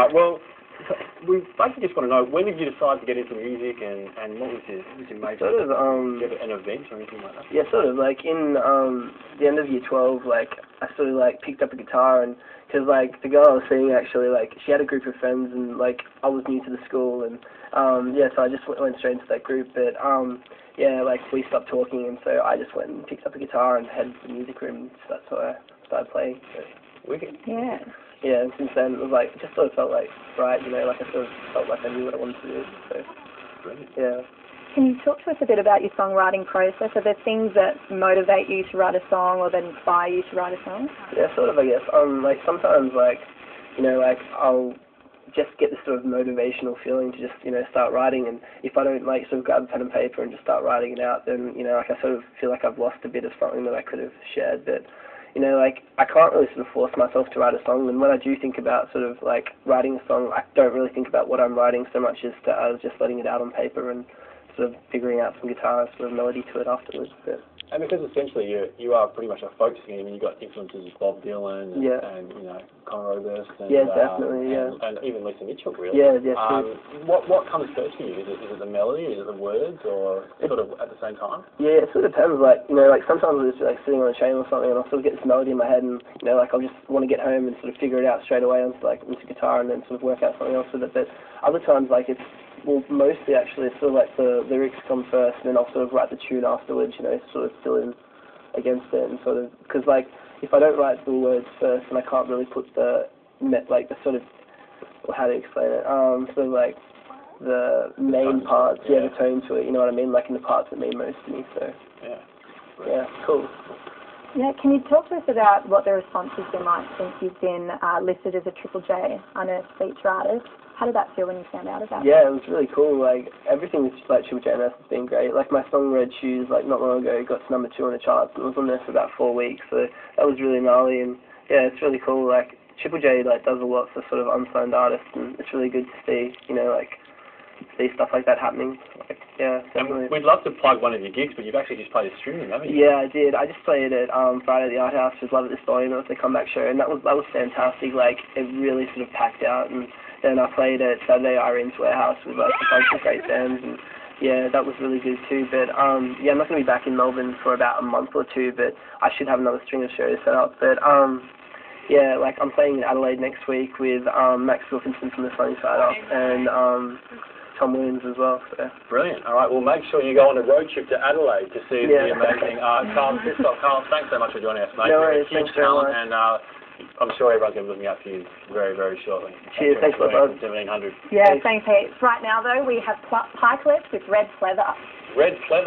right, well, we basically just want to know, when did you decide to get into music, and what was your major? Sort of, did you have an event or anything like that? yeah, sort of, like, in, the end of year 12, like, I sort of, like, picked up a guitar, and, because, like, the girl I was seeing, actually, like, she had a group of friends, and, like, I was new to the school, and, yeah, so I just went straight into that group, but, yeah, like, we stopped talking, and so I just went and picked up a guitar and headed to the music room, so that's how I started playing. So. Wicked. Yeah. Yeah, and since then, it was like, it just sort of felt like right, you know, like I sort of felt like I knew what I wanted to do, so, Brilliant. yeah. Can you talk to us a bit about your songwriting process? Are there things that motivate you to write a song or that inspire you to write a song? Yeah, sort of, I guess. Like, sometimes, like, you know, like, I'll just get this sort of motivational feeling to just, you know, start writing, and if I don't, like, sort of grab a pen and paper and just start writing it out, then, you know, like, I sort of feel like I've lost a bit of something that I could have shared, but, you know, like, I can't really sort of force myself to write a song, and when I do think about sort of, like, writing a song, I don't really think about what I'm writing so much as to just letting it out on paper and sort of figuring out some guitar sort of melody to it afterwards. But. And because essentially you are pretty much a folk singer, I mean, you've got influences of Bob Dylan and, yeah. and you know, Conor Oberst and, yeah, definitely, yeah. and even Lisa Mitchell, really. Yeah, yeah. What comes first for you? Is it the melody, is it the words, or sort of at the same time? Yeah, it sort of depends. Like, you know, like sometimes I'll just be like sitting on a train or something, and I'll sort of get this melody in my head, and you know, like I'll just want to get home and sort of figure it out straight away onto guitar, and then sort of work out something else with it. But other times, like it's mostly actually it's sort of like the lyrics come first, and then I'll sort of write the tune afterwards. You know, sort of fill in against it, and sort of because like if I don't write the words first, then I can't really put the sort of, how to explain it, sort of like the main parts, the tone to it, you know what I mean, like in the parts that mean most to me. So yeah, cool. Yeah, can you talk to us about what the response has been like since you've been listed as a Triple J unearthed feature artist? How did that feel when you found out about it? Yeah, it was really cool. Like, everything with like Triple J unearthed has been great. Like, my song Red Shoes, like, not long ago, got to #2 on the charts, and it was on there for about 4 weeks, so that was really gnarly, and yeah, it's really cool. Like, Triple J, like, does a lot for sort of unsigned artists, and it's really good to see, you know, like, see stuff like that happening. Like, yeah, definitely. And we'd love to plug one of your gigs, but you've actually just played a streaming, haven't you? Yeah, I did. I just played at Friday at the Art House with Love at the Stone. It was a comeback show, and that was fantastic. Like, it really sort of packed out, and then I played at Saturday Irene's Warehouse with like a bunch of great bands, and yeah, that was really good too. But yeah, I'm not going to be back in Melbourne for about a month or two, but I should have another string of shows set up. But yeah, like I'm playing in Adelaide next week with Max Wilkinson from the Sunny Side Up, and Tom Williams as well. So. Brilliant. All right, well, make sure you go on a road trip to Adelaide to see the amazing Christoph. Karl, thanks so much for joining us, mate. No worries, You're a huge talent, and I'm sure everyone's going to be looking out for you very, very shortly. Cheers, thanks a lot, bud. 1700. Yeah, thanks, heaps. Right now, though, we have Pike Lips with Red Pleather. Red Pleather.